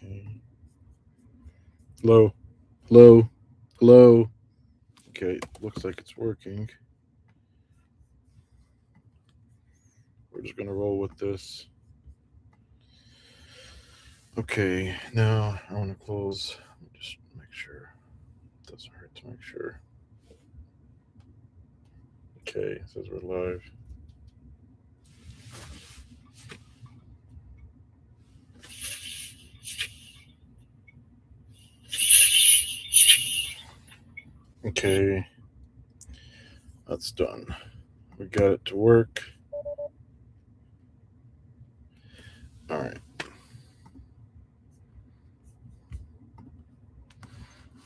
Okay. Hello. Hello. Hello. Okay. Looks like it's working. We're just gonna roll with this. Okay. Now I want to close. Just make sure. It doesn't hurt to make sure. Okay. It says we're live. Okay. That's done. We got it to work. All right.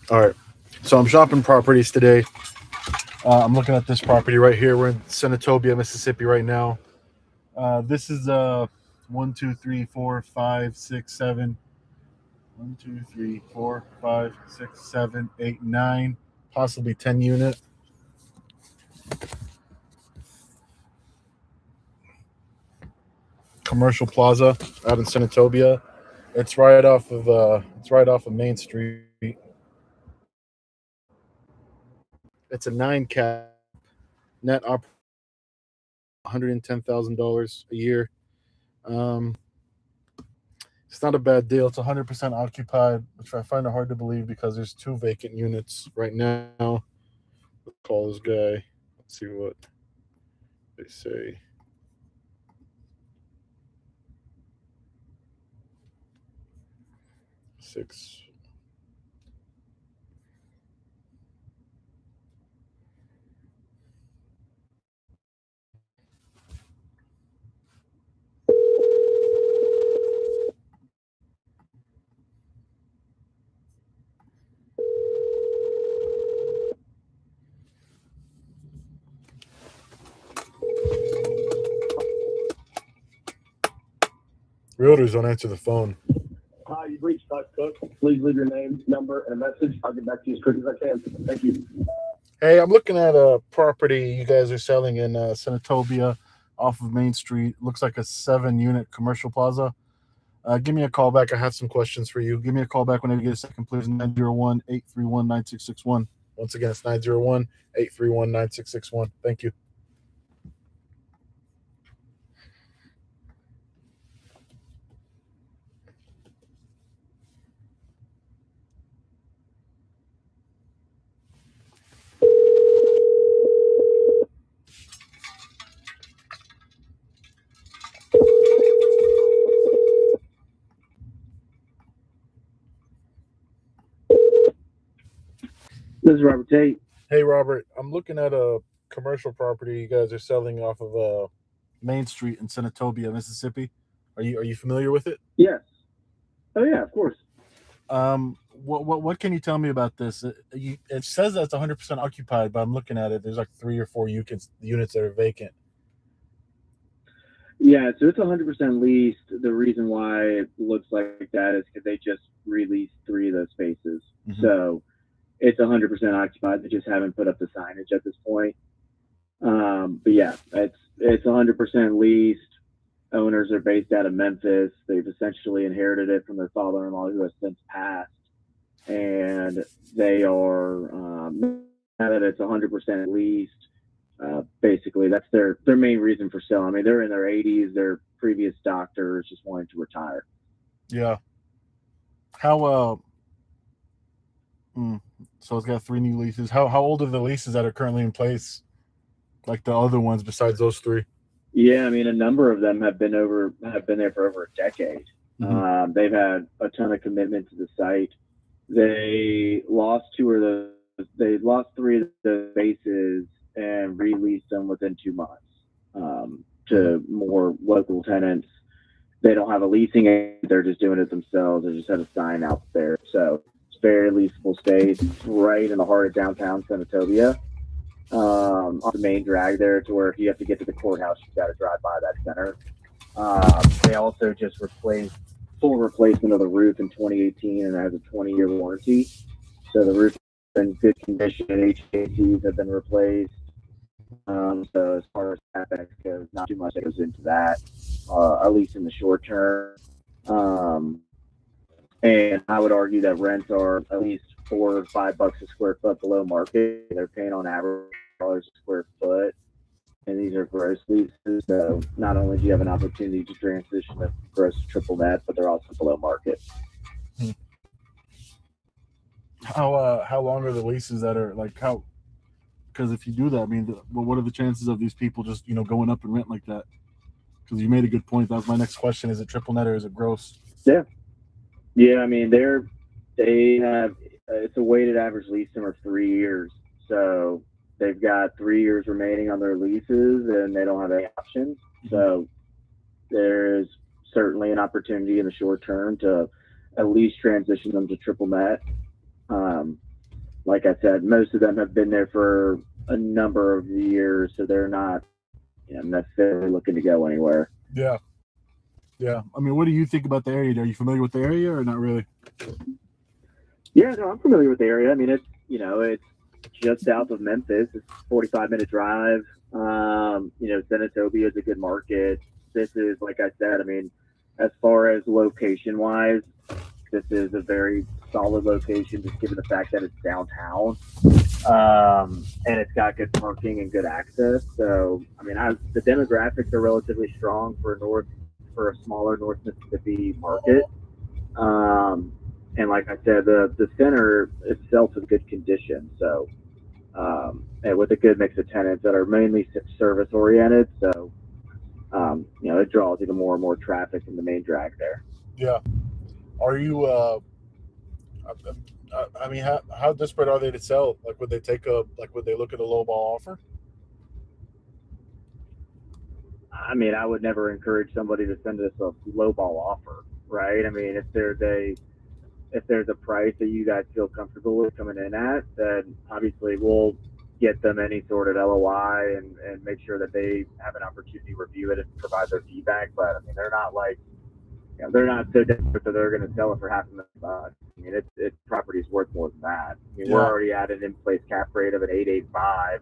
All right. So I'm shopping properties today. I'm looking at this property right here. We're in Senatobia, Mississippi right now. This is 1, 2, 3, 4, 5, 6, 7. 1, 2, 3, 4, 5, 6, 7, 8, 9, possibly 10 unit. Commercial plaza out in Senatobia. It's right off of Main Street. It's a 9 cap net op $110,000 a year. Um, it's not a bad deal. It's 100% occupied, which I find it hard to believe because there's 2 vacant units right now. Let's call this guy. Let's see what they say. Six. Realtors don't answer the phone. Hi, you've reached Scott Cook. Please leave your name, number, and a message. I'll get back to you as quick as I can. Thank you. Hey, I'm looking at a property you guys are selling in Senatobia off of Main Street. Looks like a 7 unit commercial plaza. Give me a call back. I have some questions for you. Give me a call back whenever you get a second, please. 901-831-9661. Once again, it's 901-831-9661. Thank you. This is Robert Tate. Hey, Robert. I'm looking at a commercial property you guys are selling off of Main Street in Senatobia, Mississippi. Are you familiar with it? Yes. Oh, yeah, of course. What can you tell me about this? It says that it's 100% occupied, but I'm looking at it. There's like 3 or 4 units that are vacant. Yeah, so it's 100% leased. The reason why it looks like that is because they just released 3 of those spaces. Mhm. So it's 100% occupied. They just haven't put up the signage at this point. But yeah, it's 100% leased. Owners are based out of Memphis. They've essentially inherited it from their father-in-law, who has since passed, and they are now that it's 100% leased. Basically, that's their main reason for selling. I mean, they're in their 80s. Their previous doctors just wanted to retire. Yeah. How so it's got 3 new leases. How old are the leases that are currently in place? Like the other ones besides those 3? Yeah, I mean, a number of them have been there for over a decade. Mhm. They've had a ton of commitment to the site. They lost 2 of those. They lost 3 of the spaces and released them within 2 months to more local tenants. They don't have a leasing agent. They're just doing it themselves. They just had a sign out there. So it's very leasable space right in the heart of downtown Senatobia. On the main drag there to where if you have to get to the courthouse, you've got to drive by that center. They also just replaced full replacement of the roof in 2018 and it has a 20-year warranty. So the roof is in good condition. HVACs have been replaced. So as far as CapEx goes, not too much that goes into that, at least in the short term. Um, And I would argue that rents are at least $4 or $5 a square foot below market. They're paying on average dollars a square foot, and these are gross leases. So not only do you have an opportunity to transition to gross to triple net, but they're also below market. How long are the leases that are like how? Because if you do that, I mean, well, what are the chances of these people just going up in rent like that? Because you made a good point. That was my next question: is it triple net or is it gross? Yeah. I mean, they have it's a weighted average lease term of 3 years. So they've got 3 years remaining on their leases, and they don't have any options. So there's certainly an opportunity in the short term to at least transition them to triple net. Like I said, most of them have been there for a number of years, so they're not necessarily looking to go anywhere. Yeah. I mean, what do you think about the area? Are you familiar with the area or not really? Yeah, no, I'm familiar with the area. I mean, it's just south of Memphis. It's a 45-minute drive. Senatobia is a good market. This is, like I said, I mean, as far as location wise, this is a very solid location, just given the fact that it's downtown, and it's got good parking and good access. So, I mean, the demographics are relatively strong for a smaller North Mississippi market. And like I said, the center itself is good condition. So, and with a good mix of tenants that are mainly service oriented. So, it draws even more and more traffic in the main drag there. Yeah. Are you? I mean, how desperate are they to sell? Like, would they look at a low ball offer? I mean, I would never encourage somebody to send us a lowball offer, right? I mean, if there's a price that you guys feel comfortable with coming in at, then obviously we'll get them any sort of LOI and make sure that they have an opportunity to review it and provide their feedback. But I mean, they're not like, they're not so desperate that they're going to sell it for $500,000. I mean, it's property's worth more than that. I mean, we're already at an in-place cap rate of an 8.85,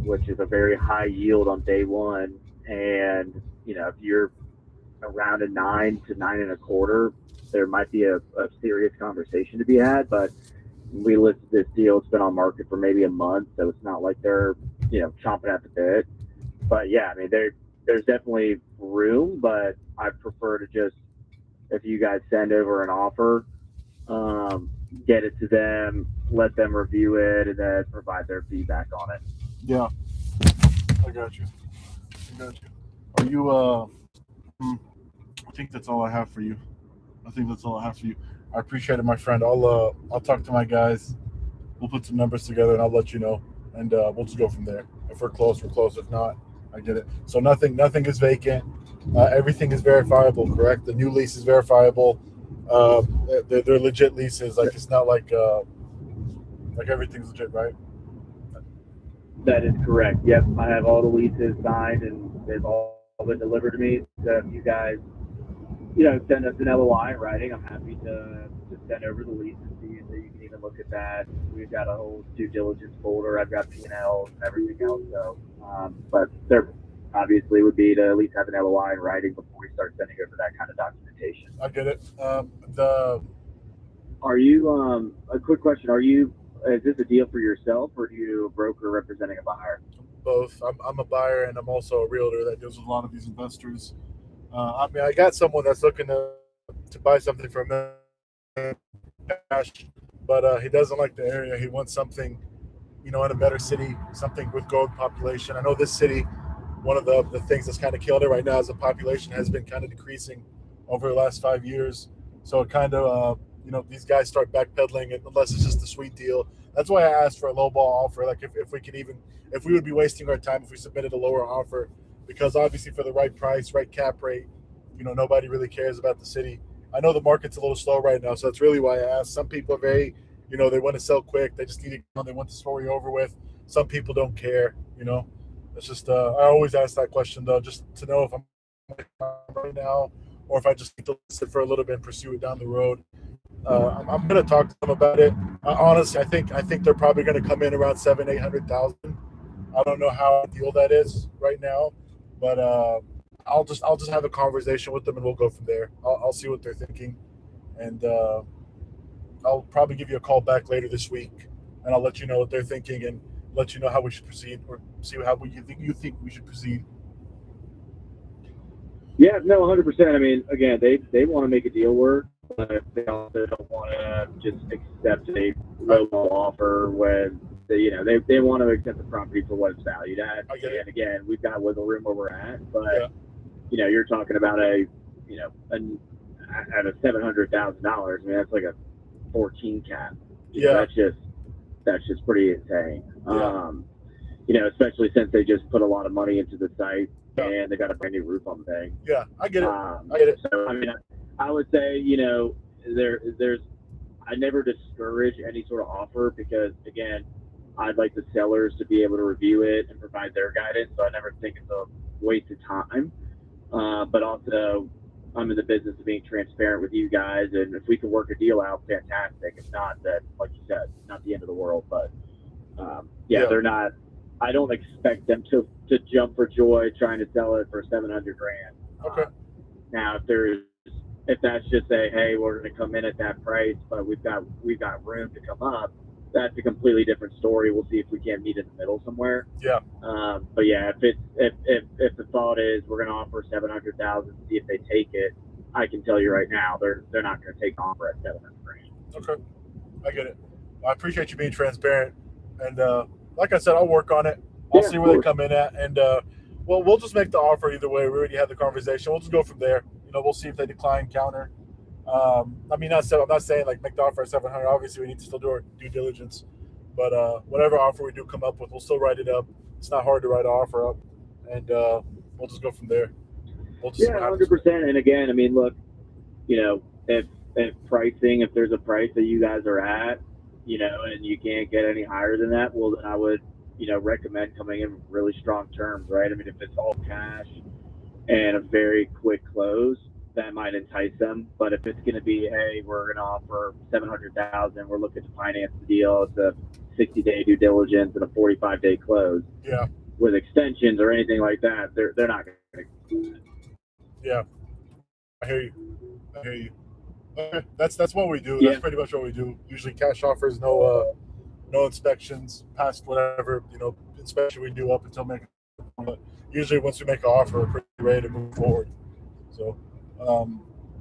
which is a very high yield on day one. And if you're around a 9 to 9.25, there might be a serious conversation to be had. But we listed this deal; it's been on market for maybe a month, so it's not like they're chomping at the bit. But yeah, I mean, there's definitely room, but I prefer to just, if you guys send over an offer, get it to them, let them review it, and then provide their feedback on it. Yeah, I got you. Are you? I think that's all I have for you. I appreciate it, my friend. I'll talk to my guys. We'll put some numbers together, and I'll let you know, and we'll just go from there. If we're close, we're close. If not, I get it. So nothing is vacant. Everything is verifiable, correct? The new lease is verifiable. They're legit leases. Like, it's not like everything's legit, right? That is correct. Yep, I have all the leases signed, and they've all been delivered to me. So if you guys, send us an LOI in writing, I'm happy to send over the leases to you, so you can even look at that. We've got a whole due diligence folder. I've got P&L and everything else. So, but there obviously would be to at least have an LOI in writing before we start sending over that kind of documentation. I get it. Are you? A quick question: is this a deal for yourself, or are you a broker representing a buyer? Both. I'm a buyer, and I'm also a realtor that deals with a lot of these investors. I mean, I got someone that's looking to buy something for $1 million cash, but he doesn't like the area. He wants something, in a better city, something with growing population. I know this city, one of the things that's kind of killed it right now is the population has been kind of decreasing over the last 5 years. So it kind of, these guys start backpedaling unless it's just a sweet deal. That's why I asked for a low ball offer. Like if we would be wasting our time if we submitted a lower offer, because obviously for the right price, right cap rate, nobody really cares about the city. I know the market's a little slow right now, so that's really why I asked. Some people are very, they want to sell quick. They just need to, they want the story over with. Some people don't care, It's just, I always ask that question though, just to know if I'm right now, or if I just need to sit for a little bit and pursue it down the road. I'm going to talk to them about it. Honestly, I think they're probably going to come in around 700,000-800,000. I don't know how ideal that is right now, but I'll just have a conversation with them and we'll go from there. I'll see what they're thinking, and I'll probably give you a call back later this week, and I'll let you know what they're thinking and let you know how we should proceed, or see how you think we should proceed. Yeah, no, 100%. I mean, again, they want to make a deal work, but they also don't want to just accept a low offer when they want to accept the property for what it's valued at. I get it. And again, we've got wiggle room where we're at, but Yeah. you're talking about at a $700,000. I mean, that's like a 14 cap. Yeah. That's just pretty insane. Yeah. Especially since they just put a lot of money into the site Yeah. and they got a brand new roof on the thing. Yeah, I get it. I get it. So, I mean, I would say, there's, I never discourage any sort of offer because, again, I'd like the sellers to be able to review it and provide their guidance. So I never think it's a waste of time. But also, I'm in the business of being transparent with you guys. And if we can work a deal out, fantastic. If not, then, like you said, not the end of the world. But, Yeah. they're not. I don't expect them to jump for joy trying to sell it for $700,000. Okay. Now, if that's just hey, we're going to come in at that price, but we've got room to come up, that's a completely different story. We'll see if we can't meet in the middle somewhere. Yeah. But yeah, if the thought is we're going to offer $700,000, see if they take it, I can tell you right now they're not going to take an offer at $700,000. Okay. I get it. I appreciate you being transparent, and like I said, I'll work on it. I'll see where they come in at, and we'll just make the offer either way. We already had the conversation. We'll just go from there. We'll see if they decline, counter. I'm not saying like make the offer at 700. Obviously, we need to still do our due diligence, but whatever offer we do come up with, we'll still write it up. It's not hard to write an offer up, and we'll just go from there. We'll just 100%. And again, I mean, look, if pricing, if there's a price that you guys are at, and you can't get any higher than that, well, then I would, recommend coming in with really strong terms, right? I mean, if it's all cash and a very quick close, that might entice them. But if it's going to be, hey, we're going to offer $700,000, we're looking to finance the deal, it's a 60-day due diligence and a 45-day close. Yeah. With extensions or anything like that, they're not going to do it. Yeah. I hear you. Okay. That's what we do. Yeah. That's pretty much what we do. Usually cash offers, no inspections, past whatever, inspection we do up until making. But usually once we make an offer, we're pretty ready to move forward. So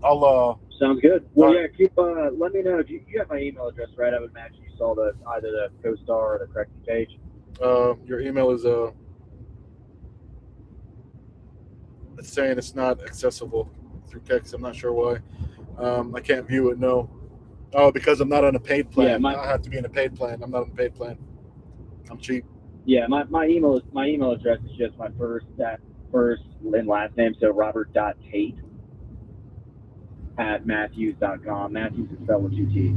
I'll sounds good. Well, yeah, keep let me know if you have my email address, right? I would imagine you saw either the CoStar or the correcting page. Your email is it's saying it's not accessible through text. I'm not sure why. I can't view it. No. Oh, because I'm not on a paid plan. Yeah, I have to be in a paid plan. I'm not on a paid plan. I'm cheap. Yeah, my email address is just my first and last name, so Robert.Tate at Matthews.com. Matthews is spelled with 2 T's.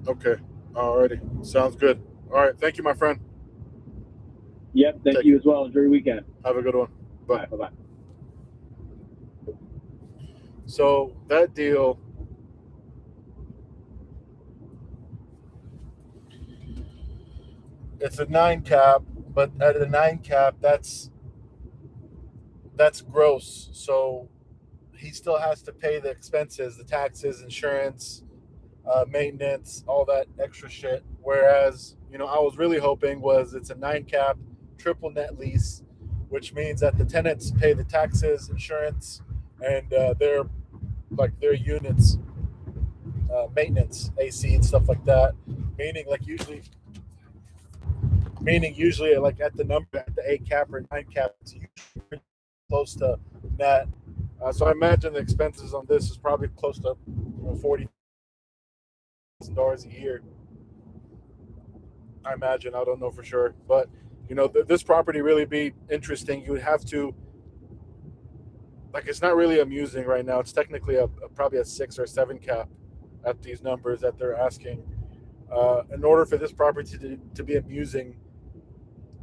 Okay. Alrighty. Sounds good. All right. Thank you, my friend. Yep. Thank you as well. Enjoy your weekend. Have a good one. Bye. Bye. So that deal, it's a 9 cap, but at a 9 cap, that's gross. So he still has to pay the expenses, the taxes, insurance, maintenance, all that extra shit. Whereas, I was really hoping it's a 9 cap, triple net lease, which means that the tenants pay the taxes, insurance, and their units, maintenance, AC and stuff like that. Meaning usually like at the 8 cap or 9 cap, it's usually close to net. So I imagine the expenses on this is probably close to $40,000 a year. I imagine. I don't know for sure, but this property really be interesting. You would have to, it's not really amusing right now. It's technically probably a 6 or 7 cap at these numbers that they're asking. In order for this property to be amusing,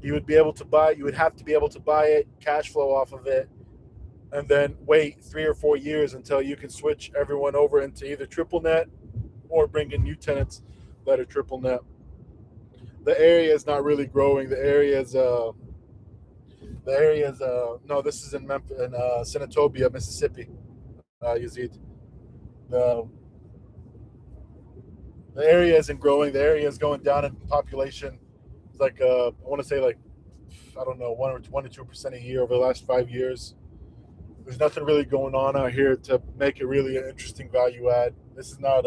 you would have to be able to buy it, cash flow off of it, and then wait 3 or 4 years until you can switch everyone over into either triple net or bring in new tenants that are triple net. The area is not really growing. The area is no, this is in Memphis, in Senatobia, Mississippi, Yazid. the the area isn't growing. The area is going down in population. It's like I want to say like I don't know 1 to 2% a year over the last 5 years. There's nothing really going on out here to make it really an interesting value add. This is not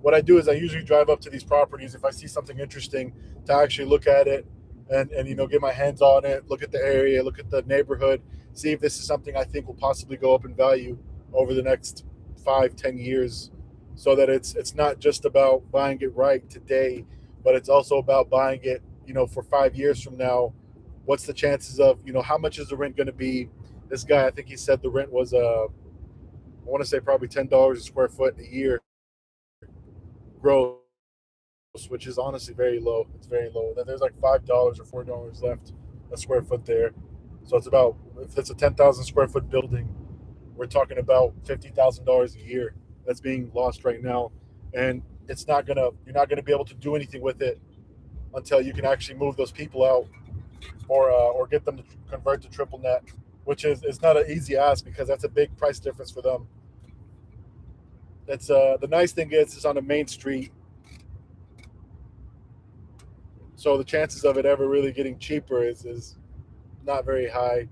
what I do is I usually drive up to these properties if I see something interesting to actually look at it and get my hands on it, look at the area, look at the neighborhood, see if this is something I think will possibly go up in value over the next 5-10 years, so that it's not just about buying it right today, but it's also about buying it for 5 years from now. What's the chances of how much is the rent going to be? This guy, I think he said the rent was I want to say probably $10 a square foot a year gross, which is honestly very low. It's very low. Then there's like $5 or $4 left a square foot there. So it's about, if it's a 10,000 square foot building, we're talking about $50,000 a year that's being lost right now, and you're not gonna be able to do anything with it until you can actually move those people out or get them to convert to triple net, which is not an easy ask because that's a big price difference for them. It's the nice thing is it's on a main street, so the chances of it ever really getting cheaper is not very high.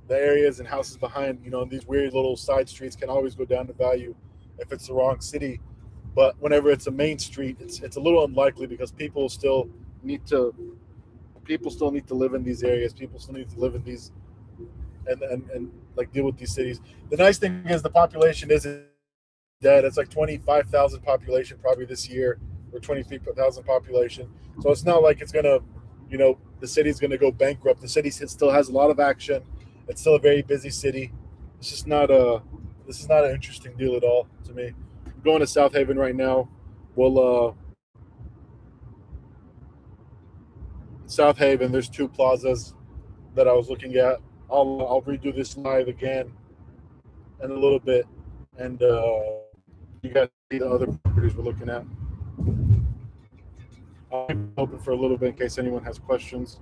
The areas and houses behind these weird little side streets can always go down to value if it's the wrong city, but whenever it's a main street, it's a little unlikely because need to people still need to live in these areas. People still need to live in these and like deal with these cities. The nice thing is the population isn't dead. It's like 25,000 population probably this year, or 23,000 population. So it's not like it's gonna, the city's gonna go bankrupt. The city still has a lot of action. It's still a very busy city. It's just not this is not an interesting deal at all to me. I'm going to South Haven right now. Well, South Haven, there's two plazas that I was looking at. I'll redo this live again in a little bit, and you guys see the other properties we're looking at. I'll be open for a little bit in case anyone has questions.